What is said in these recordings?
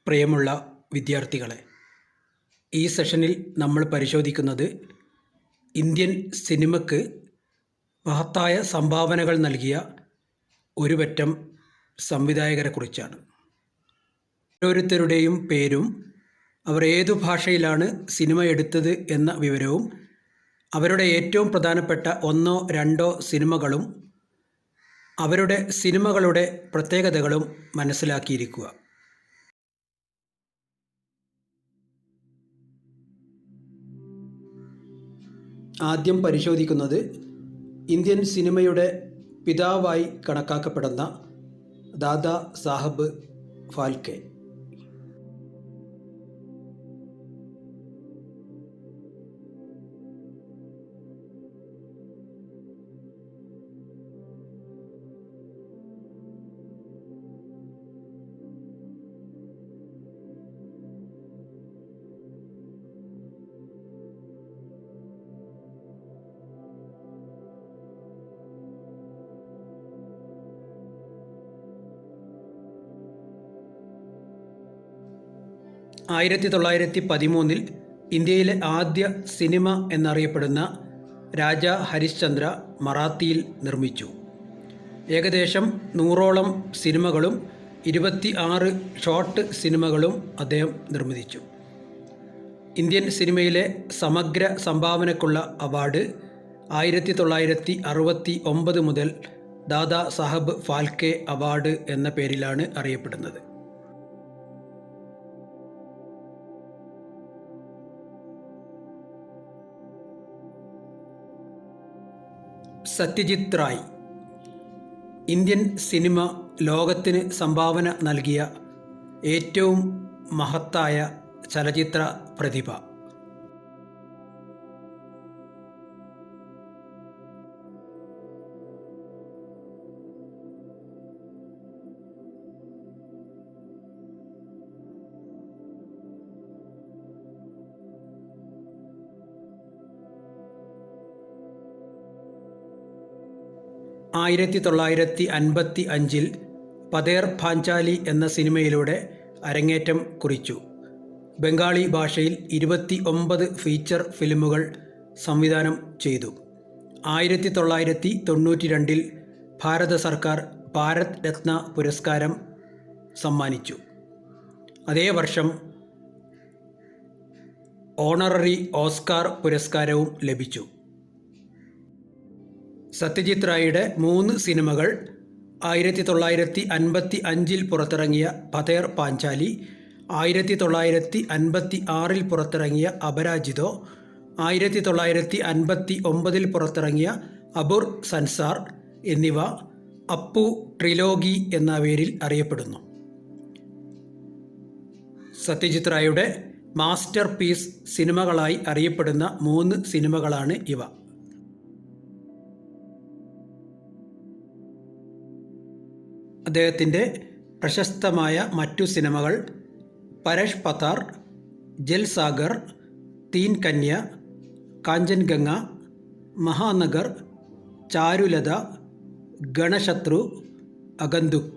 പ്രിയമുള്ള വിദ്യാർത്ഥികളെ, ഈ സെഷനിൽ നമ്മൾ പരിശോധിക്കുന്നത് ഇന്ത്യൻ സിനിമയ്ക്ക് മഹത്തായ സംഭാവനകൾ നൽകിയ ഒരു പറ്റം സംവിധായകരെക്കുറിച്ചാണ്. ഓരോരുത്തരുടെയും പേരും അവർ ഏതു ഭാഷയിലാണ് സിനിമ എടുത്തത് എന്ന വിവരവും അവരുടെ ഏറ്റവും പ്രധാനപ്പെട്ട ഒന്നോ രണ്ടോ സിനിമകളും അവരുടെ സിനിമകളുടെ പ്രത്യേകതകളും മനസ്സിലാക്കിയിരിക്കുക. ആദ്യം പരിശോധിക്കുന്നത് ഇന്ത്യൻ സിനിമയുടെ പിതാവായി കണക്കാക്കപ്പെടുന്ന ദാദാ സാഹബ് ഫാൽക്കെ. ആയിരത്തി 1913 ഇന്ത്യയിലെ ആദ്യ സിനിമ എന്നറിയപ്പെടുന്ന രാജാ ഹരിശ്ചന്ദ്ര മറാത്തിയിൽ നിർമ്മിച്ചു. ഏകദേശം 100ഓളം സിനിമകളും 26 ഷോർട്ട് സിനിമകളും അദ്ദേഹം നിർമ്മിച്ചു. ഇന്ത്യൻ സിനിമയിലെ സമഗ്ര സംഭാവനയ്ക്കുള്ള അവാർഡ് 1969 മുതൽ ദാദാ സാഹബ് ഫാൽക്കെ അവാർഡ് എന്ന പേരിലാണ് അറിയപ്പെടുന്നത്. സത്യജിത് റായ് ഇന്ത്യൻ സിനിമ ലോകത്തിന് സംഭാവന നൽകിയ ഏറ്റവും മഹത്തായ ചലച്ചിത്ര പ്രതിഭ. ആയിരത്തി 1955 പതേർ പാഞ്ചാലി എന്ന സിനിമയിലൂടെ അരങ്ങേറ്റം കുറിച്ചു. ബംഗാളി ഭാഷയിൽ 29 ഫീച്ചർ ഫിലിമുകൾ സംവിധാനം ചെയ്തു. 1992 ഭാരത സർക്കാർ ഭാരത് രത്ന പുരസ്കാരം സമ്മാനിച്ചു. അതേ വർഷം ഓണററി ഓസ്കാർ പുരസ്കാരവും ലഭിച്ചു. സത്യജിത് റായിയുടെ 3 സിനിമകൾ 1955 പുറത്തിറങ്ങിയ പതേർ പാഞ്ചാലി, 1956 പുറത്തിറങ്ങിയ അപരാജിതോ, 1959 പുറത്തിറങ്ങിയ അബുർ സൻസാർ എന്നിവ അപ്പു ട്രിലോഗി എന്ന പേരിൽ അറിയപ്പെടുന്നു. സത്യജിത് റായിയുടെ മാസ്റ്റർ പീസ് സിനിമകളായി അറിയപ്പെടുന്ന 3 സിനിമകളാണ് ഇവ. അദ്ദേഹത്തിൻ്റെ പ്രശസ്തമായ മറ്റു സിനിമകൾ പരേഷ് പത്താർ, ജൽ സാഗർ, തീൻ കന്യ, കാഞ്ചൻഗംഗ, മഹാനഗർ, ചാരുലത, ഗണശത്രു, അഗന്തുക്.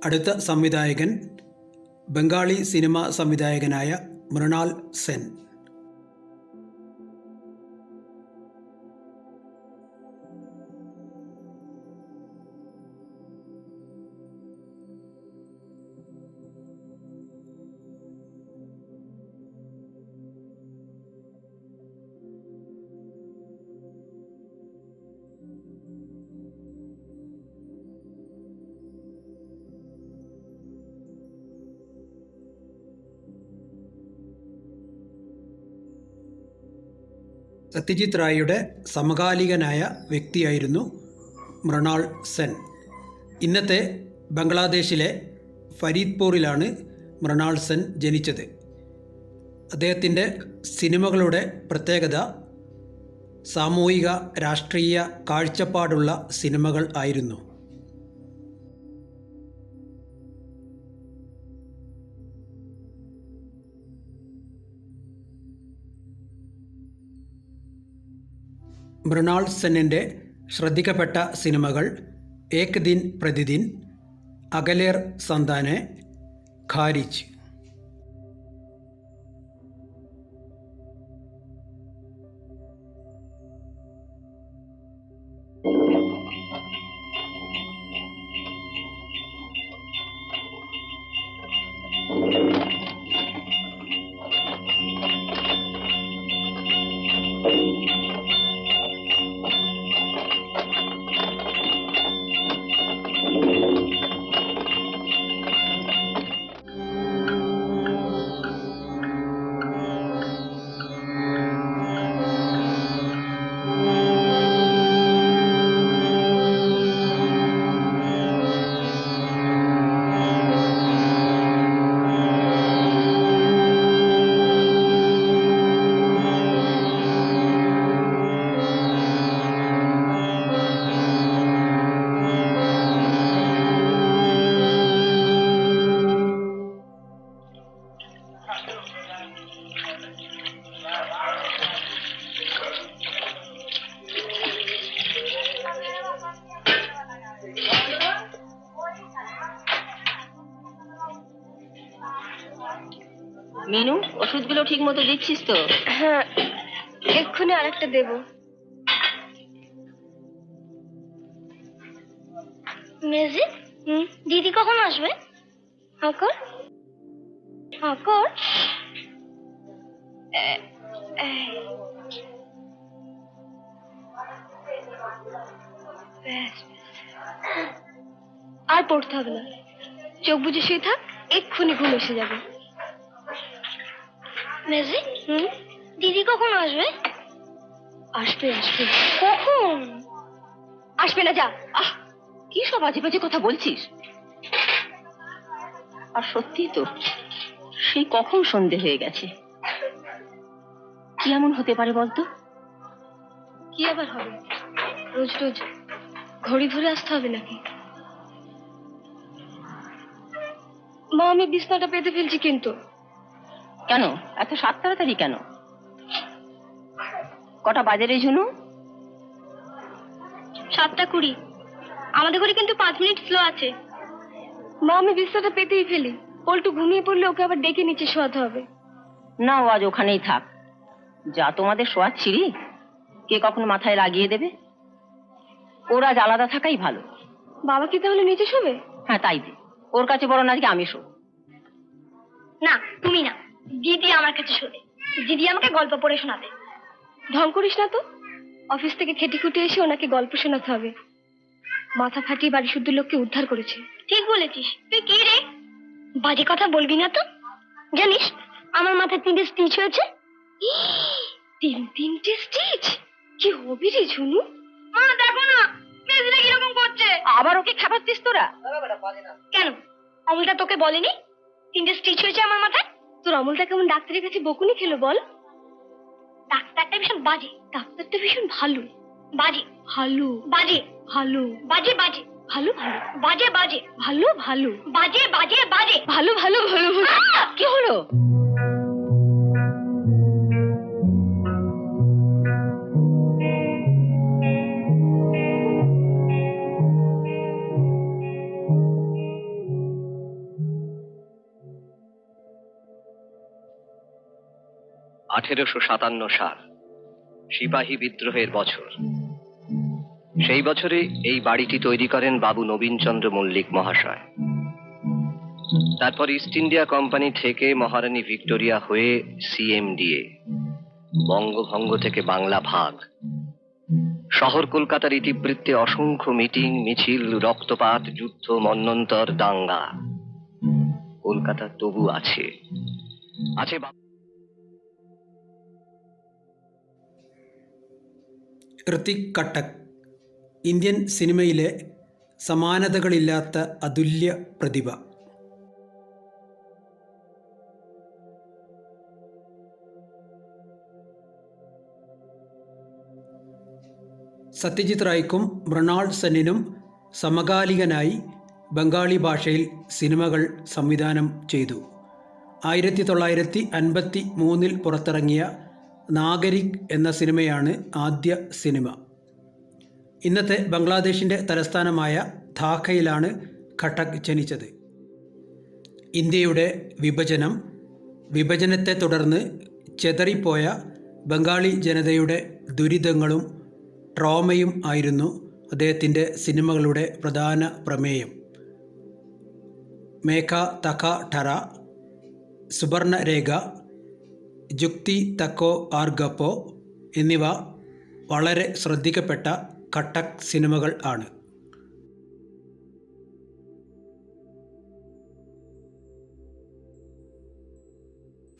അടുത്ത സംവിധായകൻ ബംഗാളി സിനിമാ സംവിധായകനായ മൃണാൾ സെൻ. സത്യജിത് റായിയുടെ സമകാലികനായ വ്യക്തിയായിരുന്നു മൃണാൾ സെൻ. ഇന്നത്തെ ബംഗ്ലാദേശിലെ ഫരീദ്പൂറിലാണ് മൃണാൾ സെൻ ജനിച്ചത്. അദ്ദേഹത്തിൻ്റെ സിനിമകളുടെ പ്രത്യേകത സാമൂഹിക രാഷ്ട്രീയ കാഴ്ചപ്പാടുള്ള സിനിമകൾ ആയിരുന്നു. മൃണാൾ സെന്നിൻ്റെ ശ്രദ്ധിക്കപ്പെട്ട സിനിമകൾ ഏക് ദിൻ പ്രതിദിൻ, അകലേർ സന്താനെ, ഖാരിജ്. মিনু, ওষুধগুলো ঠিক মতো দিচ্ছিস তো? হ্যাঁ, এক্ষুনি আরেকটা দেব। মেজি, দিদি কখন আসবে? আকর আকর আর পড়তে হবে না, চোখ বুঝে শুয়ে থাক, এক্ষুনি ঘুম এসে যাবে। মেজি, দিদি কখন আসবে? আসবে আসবে। কখন আসবে? না যা। আহ, কি সব আজে বাজে কথা বলছিস? আর সত্যি তো, সেই কখন সন্ধে হয়ে গেছে। কি এমন হতে পারে বলতো? কি আবার হবে? রোজ রোজ ঘড়ি ধরে আসতে হবে নাকি? মা, আমি বিছনাটা পেতে ফেলছি কিন্তু। কেন এত সাত তাড়াতাড়ি কেন? কটা বাজে রে ঝুনু? 7:20। আমাদের ঘরে কিন্তু 5 মিনিট স্লো আছে। মা, আমি বিছনাটা পেতেই ফেলি। পল্টু ঘুমিয়ে পড়লে ওকে আবার ডেকে নিচে শোয়াতে হবে। না, ও আজ ওখানেই থাক। যা তোমাদের শোয়ার ছিঁড়ি কে কখনো মাথায় লাগিয়ে দেবে? ওরা আজ আলাদা থাকাই ভালো। বাবা কি তাহলে নিচে শোবে? হ্যাঁ, তাই দে। ওর কাছে বড় আজকে আমি শো। না, তুমি না, দিদি আমার কাছে শোবে। দিদি আমাকে গল্প পড়ে শোনাবে। ঢং করিস না তো। অফিস থেকে খেটে খুটে এসে ওনাকে গল্প শোনাতে হবে। মাথা ফাটিয়ে বাড়ি শুদ্ধ লোককে উদ্ধার করেছে। ঠিক বলেছিস। তুই কে রে? বাজে কথা বলবি না তো। জানিস আমার মাথায় 3টে স্টিচ হয়েছে। 3টে স্টিচ? কি হবে রে ঝুনু? মা দেখো না, মেজরা কিরকম করছে। আবার ওকে খাবারছিস তোরা? কেন, অমলটা তোকে বলেনি 3টে স্টিচ হয়েছে আমার মাথায়? তোর অমলটা কেমন ডাক্তারের কাছে বকুনি খেলো বল? ডাক্তারটা ভীষণ বাজে। ডাক্তারটা ভীষণ ভালো। বাজে ভালো। বাজে ভালো। বাজে বাজে ভালো ভালো। বাজে বাজে ভালো ভালো। বাজে বাজে বাজে ভালো ভালো ভালো। কি হলো? 1857 সাল, সিপাহী বিদ্রোহের বছর। সেই বছরে এই বাড়িটি তৈরি করেন বাবু নবীনচন্দ্র মল্লিক মহাশয়। তারপর ইস্ট ইন্ডিয়া কোম্পানি থেকে মহারানী ভিক্টোরিয়া হয়ে সিএমডিএ, বঙ্গভঙ্গ থেকে বাংলা ভাগ, শহর কলকাতার ইতিবৃত্তে অসংখ্য মিটিং, মিছিল, রক্তপাত, যুদ্ধ, মন্বন্তর, দাঙ্গা। কলকাতা তবু আছে। ഋതിക് കട്ടക് ഇന്ത്യൻ സിനിമയിലെ സമാനതകളില്ലാത്ത അതുല്യ പ്രതിഭ. സത്യജിത് റായ്ക്കും മൃണാൾ സെന്നിനും സമകാലികനായി ബംഗാളി ഭാഷയിൽ സിനിമകൾ സംവിധാനം ചെയ്തു. 1953 പുറത്തിറങ്ങിയ നാഗരിക് എന്ന സിനിമയാണ് ആദ്യ സിനിമ. ഇന്നത്തെ ബംഗ്ലാദേശിൻ്റെ തലസ്ഥാനമായ ധാക്കയിലാണ് ഖട്ടക് ജനിച്ചത്. ഇന്ത്യയുടെ വിഭജനത്തെ തുടർന്ന് ചെതറിപ്പോയ ബംഗാളി ജനതയുടെ ദുരിതങ്ങളും ട്രോമയും ആയിരുന്നു അദ്ദേഹത്തിൻ്റെ സിനിമകളുടെ പ്രധാന പ്രമേയം. മേഘ തക ഠറ, സുബർണരേഖ, ജുക്തി തക്കോ ആർ ഗപ്പോ എന്നിവ വളരെ ശ്രദ്ധിക്കപ്പെട്ട ഖട്ടക് സിനിമകൾ ആണ്.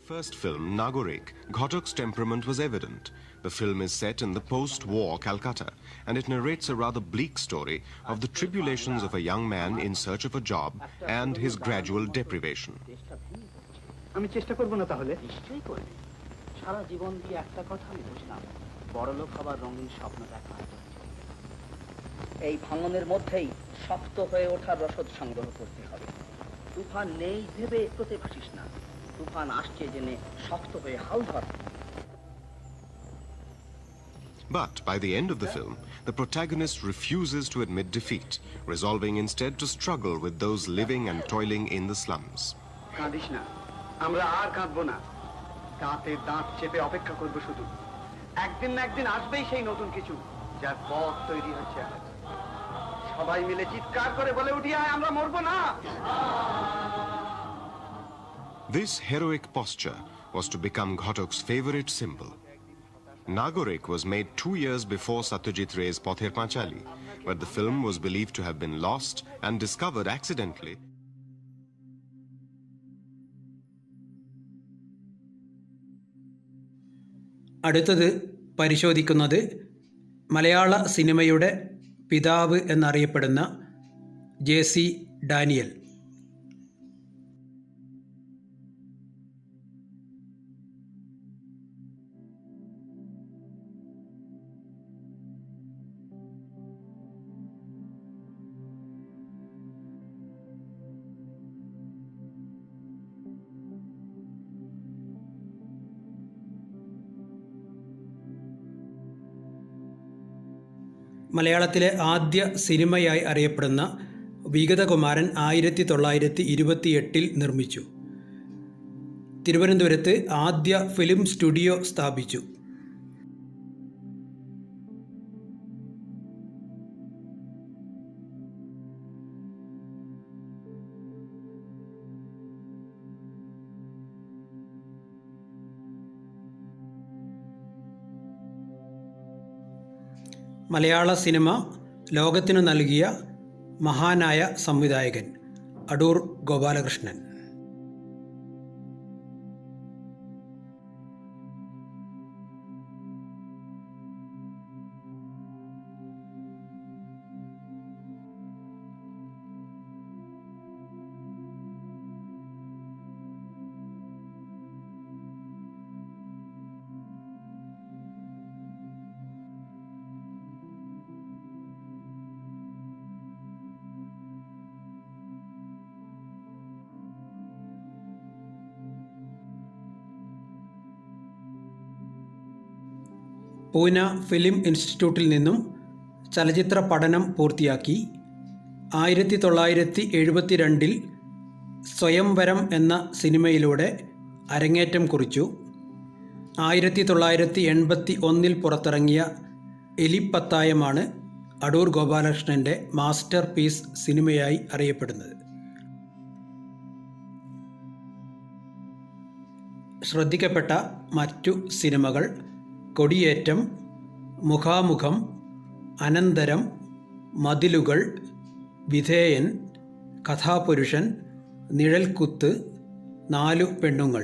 First film, Nagorik, Ghatak's temperament was evident. The film is set in the post-war Calcutta, and it narrates a rather bleak story of the tribulations of a young man in search of a job and his gradual deprivation. আমি চেষ্টা করব না তাহলে? নিশ্চয়ই করবে। সারা জীবন দিয়ে একটা কথা আমি বুঝলাম, বড়লোক হবার রঙিন স্বপ্ন দেখা। এই ভাঙনের মধ্যেই শক্ত হয়ে ওঠার রসদ সংগ্রহ করতে হবে। তুফান নেই ভেবে এগোতে পারিস না, তুফান আসছে জেনে শক্ত হয়ে হাল ধর। But by the end of the film, the protagonist refuses to admit defeat, resolving instead to struggle with those living and toiling in the slums. কাঁদিস না, আমরা আর কাঁদবো না। দাঁতে দাঁত চেপে অপেক্ষা করবো শুধু। একদিন না একদিন আসবেই সেই নতুন কিছু, যার পথ তৈরি হচ্ছে আজ। সবাই মিলে চিৎকার করে বলে উঠি, আয় আমরা মরবো না। This heroic posture was to become Ghatak's favorite symbol. Nagorik was made 2 years before Satyajit Ray's Pather Panchali, but the film was believed to have been lost and discovered accidentally. അടുത്തത് പരിശോധിക്കുന്നത് മലയാള സിനിമയുടെ പിതാവ് എന്നറിയപ്പെടുന്ന JC ഡാനിയൽ. മലയാളത്തിലെ ആദ്യ സിനിമയായി അറിയപ്പെടുന്ന വിഗതകുമാരൻ 1928 നിർമ്മിച്ചു. തിരുവനന്തപുരത്ത് ആദ്യ ഫിലിം സ്റ്റുഡിയോ സ്ഥാപിച്ചു. മലയാള സിനിമ ലോകത്തിനു നൽകിയ മഹാനായ സംവിധായകൻ അടൂർ ഗോപാലകൃഷ്ണൻ. പൂന ഫിലിം ഇൻസ്റ്റിറ്റ്യൂട്ടിൽ നിന്നും ചലച്ചിത്ര പഠനം പൂർത്തിയാക്കി 1972 സ്വയംവരം എന്ന സിനിമയിലൂടെ അരങ്ങേറ്റം കുറിച്ചു. 1981 പുറത്തിറങ്ങിയ എലിപ്പത്തായമാണ് അടൂർ ഗോപാലകൃഷ്ണൻ്റെ മാസ്റ്റർ പീസ് സിനിമയായി അറിയപ്പെടുന്നത്. ശ്രദ്ധിക്കപ്പെട്ട മറ്റു സിനിമകൾ കൊടിയേറ്റം, മുഖാമുഖം, അനന്തരം, മതിലുകൾ, വിധേയൻ, കഥാപുരുഷൻ, നിഴൽക്കുത്ത്, 4 പെണ്ണുങ്ങൾ.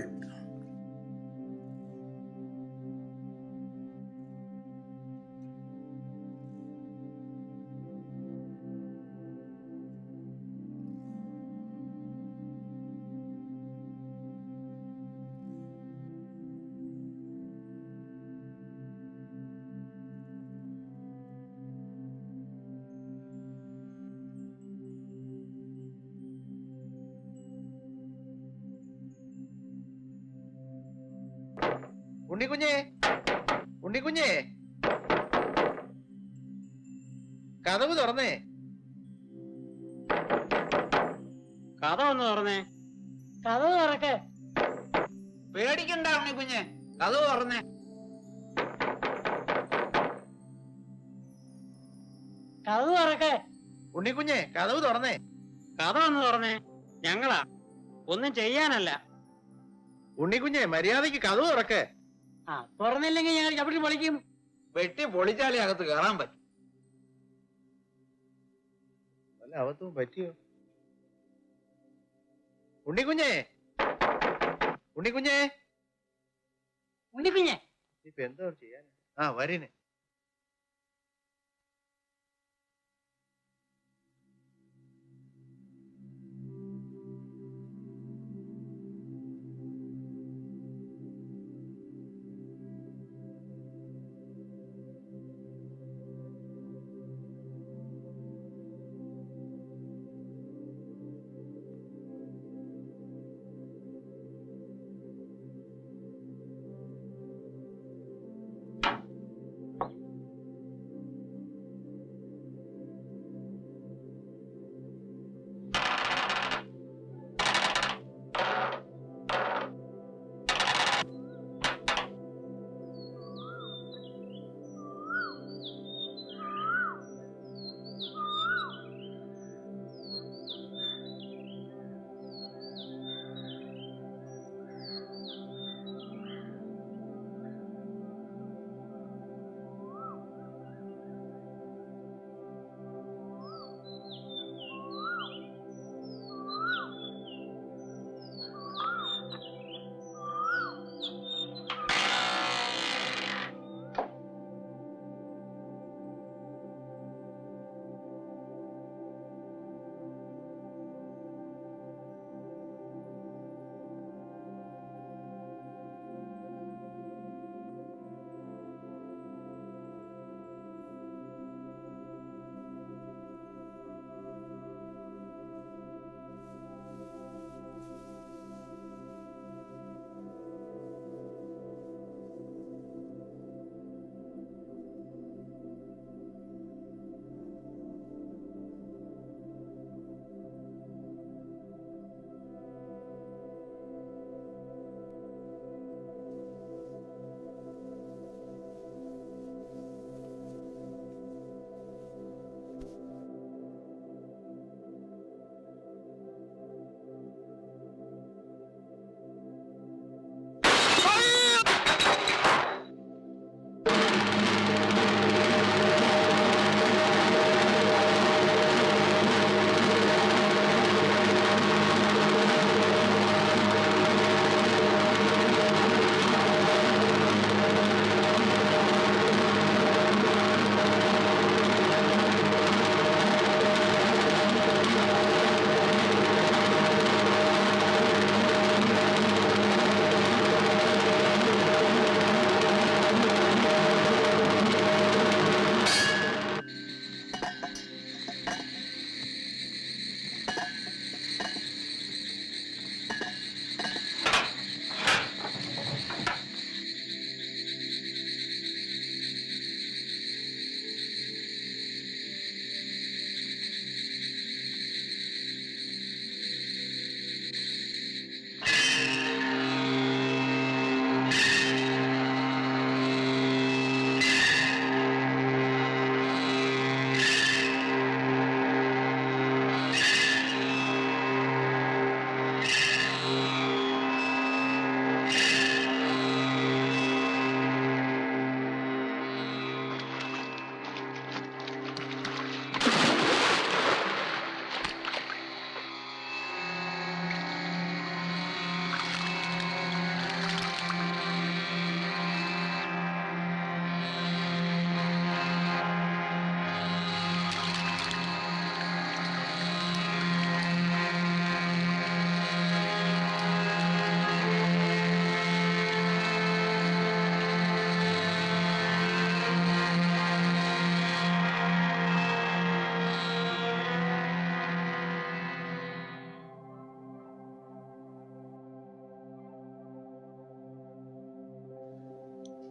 ഉണ്ണിക്കുഞ്ഞേ, ഉണ്ണിക്കുഞ്ഞേ, കതവ് തുറന്നേ. കഥ ഒന്ന് തുറന്നേ. കഥവ് തുറക്കേ. പേടിക്കണ്ട ഉണ്ണിക്കുഞ്ഞെ, കഥവ് തുറന്നേ. കഥവ് തുറക്കേ. ഉണ്ണിക്കുഞ്ഞേ, കതവ് തുറന്നേ. കഥ ഒന്ന് തുറന്നേ. ഞങ്ങളാ, ഒന്നും ചെയ്യാനല്ല. ഉണ്ണിക്കുഞ്ഞേ, മര്യാദക്ക് കതവ് തുറക്കേ. ആ, തുറന്നില്ലെങ്കിൽ ഞങ്ങൾ ചവിട്ടി പൊളിക്കും. വെട്ടി പൊളിച്ചാലേ അകത്ത് കയറാൻ പറ്റും. വല്ല അവത്തും പറ്റിയോ? ഉണ്ണിക്കുഞ്ഞേ, ഉണ്ണിക്കുഞ്ഞേ, ഉണ്ണിക്കുഞ്ഞെ, ഇപ്പൊ എന്തോ ചെയ്യാൻ? ആ, വരീനെ.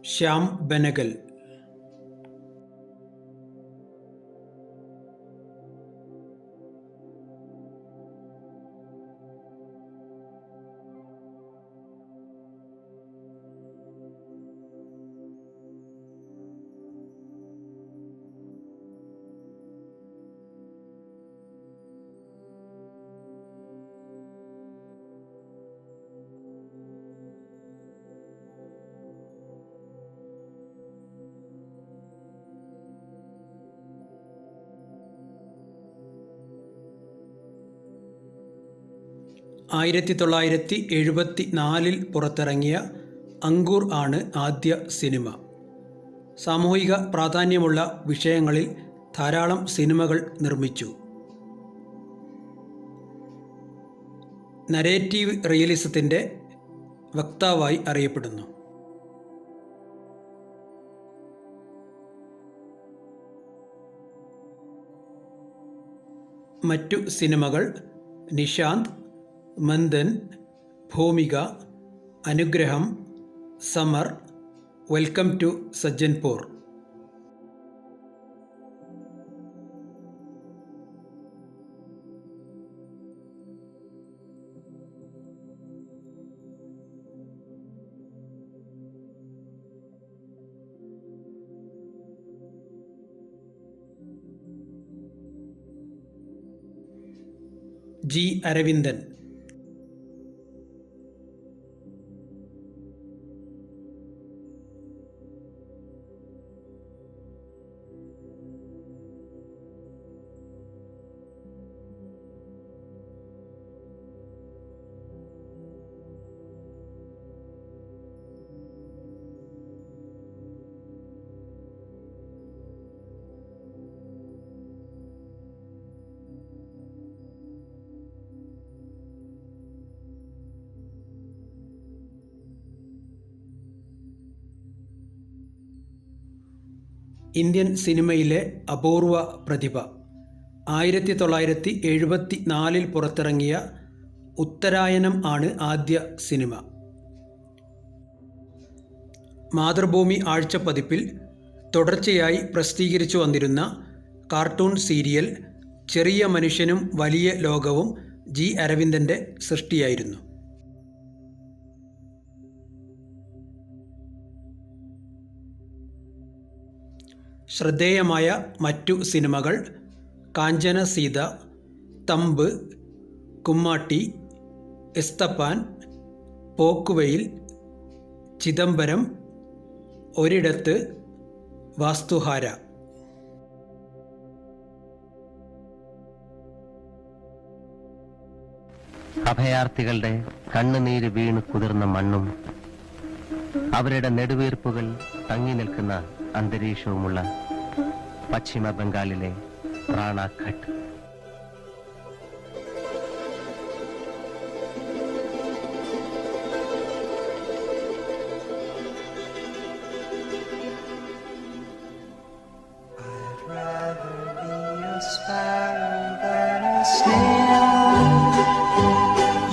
ശ്യാം ബെനഗൽ. ആയിരത്തി 1974 പുറത്തിറങ്ങിയ അങ്കൂർ ആണ് ആദ്യ സിനിമ. സാമൂഹിക പ്രാധാന്യമുള്ള വിഷയങ്ങളിൽ ധാരാളം സിനിമകൾ നിർമ്മിച്ചു. നരേറ്റീവ് റിയലിസത്തിൻ്റെ വക്താവായി അറിയപ്പെടുന്നു. മറ്റു സിനിമകൾ Nishanth, Manthan, Bhumika, Anugraham, Samar, welcome to Sajjanpur. G Aravindan. Indian സിനിമയിലെ അപൂർവ പ്രതിഭ. 1974 പുറത്തിറങ്ങിയ ഉത്തരായനം ആണ് ആദ്യ സിനിമ. മാതൃഭൂമി ആഴ്ചപ്പതിപ്പിൽ തുടർച്ചയായി പ്രസിദ്ധീകരിച്ചു വന്നിരുന്ന കാർട്ടൂൺ സീരിയൽ ചെറിയ മനുഷ്യനും വലിയ ലോകവും ജി അരവിന്ദൻ്റെ സൃഷ്ടിയായിരുന്നു. ശ്രദ്ധേയമായ മറ്റു സിനിമകൾ കാഞ്ചന സീത, തമ്പ്, കുമ്മാട്ടി, എസ്തപ്പാൻ, പോക്കുവെയിൽ, ചിദംബരം, ഒരിടത്ത്, വാസ്തുഹാര. അഭയാർത്ഥികളുടെ കണ്ണുനീര് വീണ് കുതിർന്ന മണ്ണും അവരുടെ നെടുവീർപ്പുകൾ തങ്ങി നിൽക്കുന്ന അന്തരീക്ഷവുമുള്ള പശ്ചിമ ബംഗാളിലെ Ranaghat.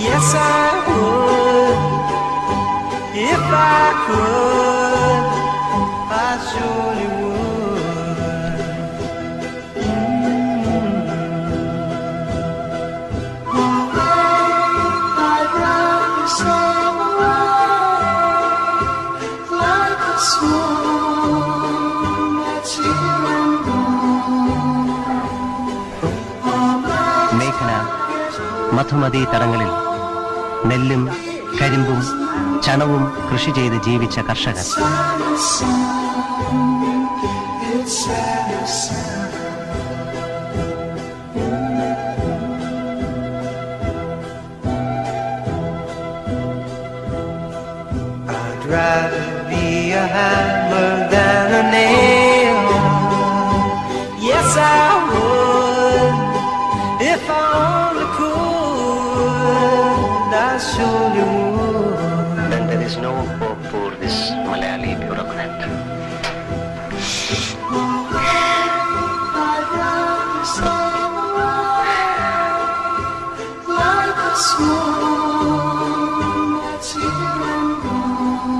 Yes, I would. If I could, I surely would. I'd rather sail away like a swan that's here and gone. മേഘന Madhumathi തടങ്ങളിൽ നെല്ലും കരിമ്പും ചണവും കൃഷി ചെയ്ത് ജീവിച്ച കർഷകർ. I'd rather be a hammer than a nail. Yes, I would. If I only could, I surely would. Then there is no hope for this Malayali bureaucrat. I'd rather sail away like a swan that's here and gone.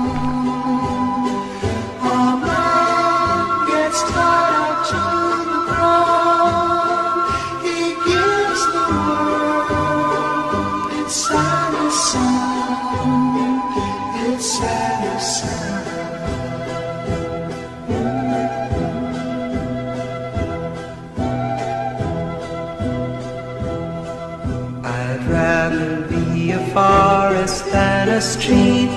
street.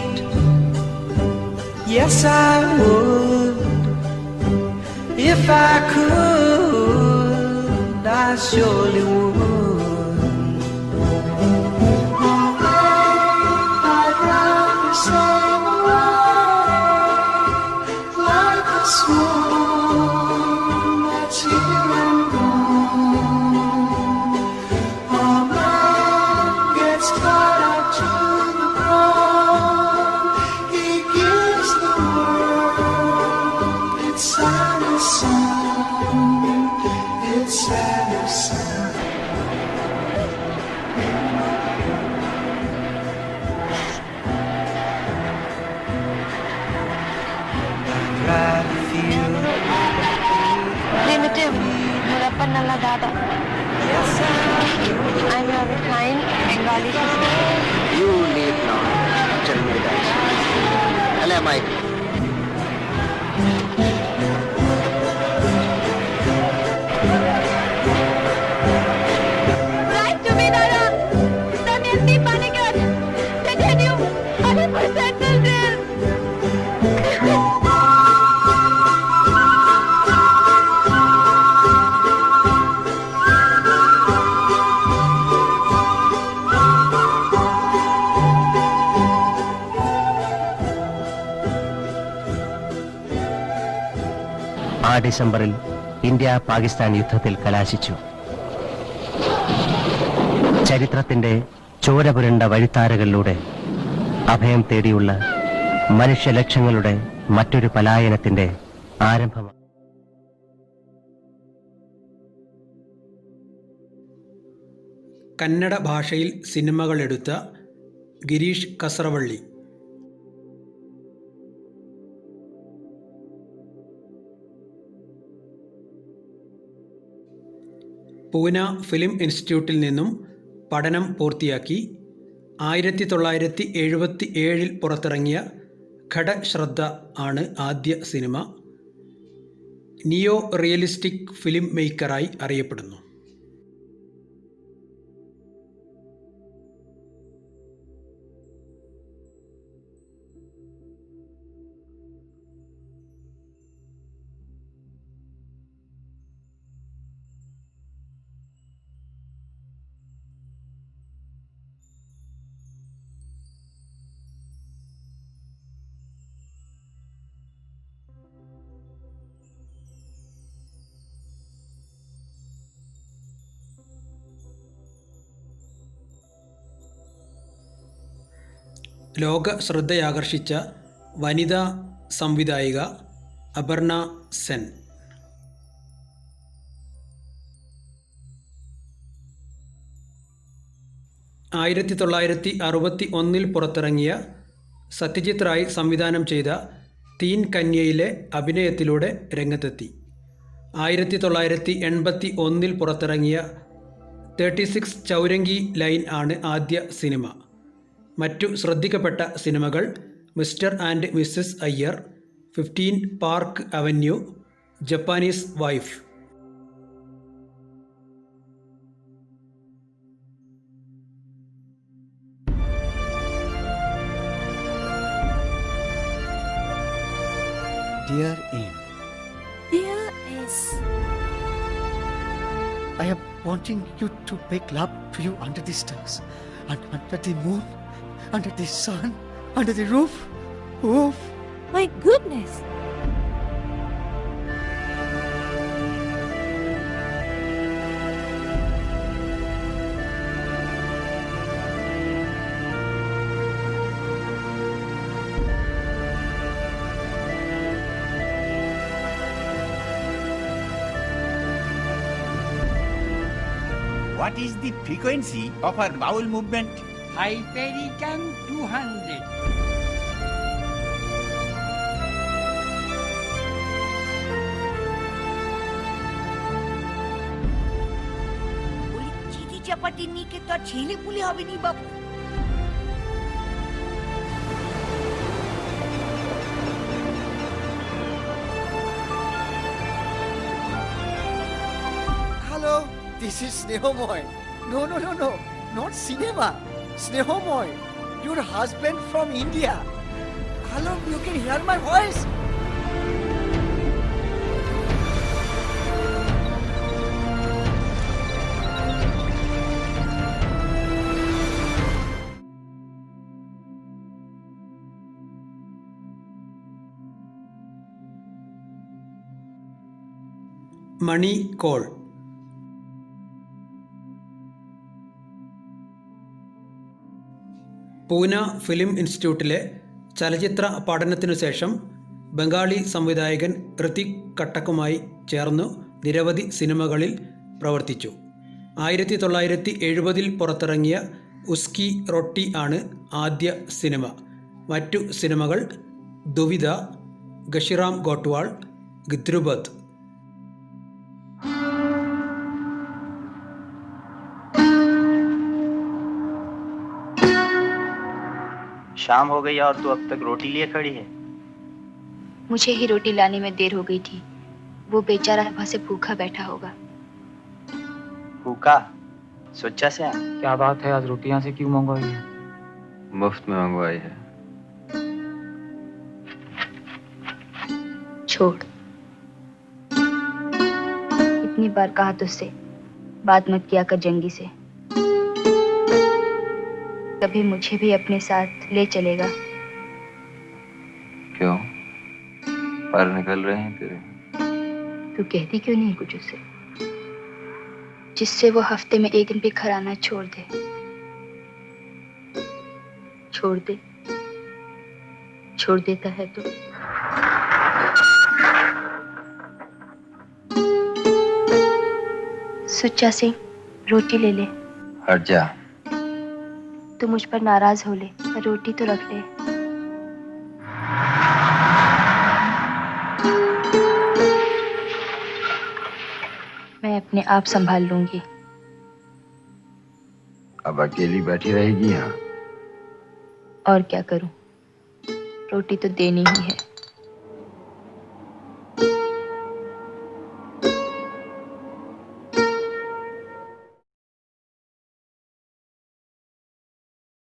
Yes, I would. If I could, I surely would. I'd rather sail away like a swan that's here and gone. A man gets caught up to the ground. He gives the world its saddest song, its saddest song. I'd rather feel. Primitive, Murappanalla Dada. Yes, I I'm your kind Bengali sister. You need not tell me that. Hello, Mike. Write to me, Dada. Damayanti Panikkar. Titanium, 100% children. ആ ഡിസംബറിൽ India Pakistan യുദ്ധത്തിൽ കലാശിച്ചു. ചരിത്രത്തിന്റെ ചോരപുരണ്ട വഴിത്താരകളിലൂടെ അഭയം തേടിയുള്ള മനുഷ്യലക്ഷങ്ങളുടെ മറ്റൊരു പലായനത്തിന്റെ ആരംഭമാണ്. കന്നഡ ഭാഷയിൽ സിനിമകളെടുത്ത Girish കസറവള്ളി. Pune film ഇൻസ്റ്റിറ്റ്യൂട്ടിൽ നിന്നും പഠനം പൂർത്തിയാക്കി 1977 പുറത്തിറങ്ങിയ ഘടശ്രദ്ധ ആണ് ആദ്യ സിനിമ. നിയോ റിയലിസ്റ്റിക് ഫിലിം മേക്കറായി അറിയപ്പെടുന്നു. ലോക ശ്രദ്ധയാകർഷിച്ച വനിതാ സംവിധായിക അപർണ സെൻ. 1961 പുറത്തിറങ്ങിയ സത്യജിത് റായ് സംവിധാനം ചെയ്ത തീൻ കന്യയിലെ അഭിനയത്തിലൂടെ രംഗത്തെത്തി. 1981 പുറത്തിറങ്ങിയ 36 ചൗരംഗി ലൈൻ ആണ് ആദ്യ സിനിമ. മറ്റു ശ്രദ്ധിക്കപ്പെട്ട സിനിമകൾ Mr and Mrs Iyer, 15 Park Avenue, Japanese wife. Dear Aim, Dear S. I am wanting you to make love to you under the stars, under the moon, under the sun, under the roof. My goodness. What is the frequency of our bowel movement? Hypericum 200. ওই চিঠি চাপাটি নিকে তো আর ছেলে পুলে হবে নি বাবু। Hello, this is Snehomoy. No, not cinema. Snehomoy. your husband from India. Hello, you can hear my voice. Mani Kaul. Pune film ഇൻസ്റ്റിറ്റ്യൂട്ടിലെ ചലച്ചിത്ര പഠനത്തിനു ശേഷം ബംഗാളി സംവിധായകൻ ഋതിക് കട്ടക്കുമായി ചേർന്നു നിരവധി സിനിമകളിൽ പ്രവർത്തിച്ചു. 1970 പുറത്തിറങ്ങിയ ഉസ്കി റൊട്ടി ആണ് ആദ്യ സിനിമ. മറ്റു സിനിമകൾ ദുവിധ, ഗഷിറാം ഗോട്ട്വാൾ, ഗിദ്രുബത്ത്. शाम हो गई और तू अब तक रोटी लिए खड़ी है। मुझे ही रोटी लाने में देर हो गई थी। वो बेचारा वहां से भूखा बैठा होगा। भूखा? सोचा से आ। क्या बात है, आज रोटी यहाँ से क्यों मंगवाई है? मुफ्त में मंगवाई है। छोड़, इतनी बार कहा तुझसे बात मत किया कर जंगी से। कभी मुझे भी अपने साथ ले चलेगा? क्यों, पर निकल रहे हैं तेरे? तू कहती क्यों नहीं कुछ उसे, जिससे वो हफ्ते में एक दिन भी घर आना छोड़ दे। छोड़ दे, छोड़ देता है तो। सुच्चा सिंह, रोटी ले ले। हट जा। तू मुझ पर नाराज हो ले, पर रोटी तो रख ले। मैं अपने आप संभाल लूंगी। अब अकेली बैठी रहेगी यहाँ? और क्या करूं, रोटी तो देनी ही है।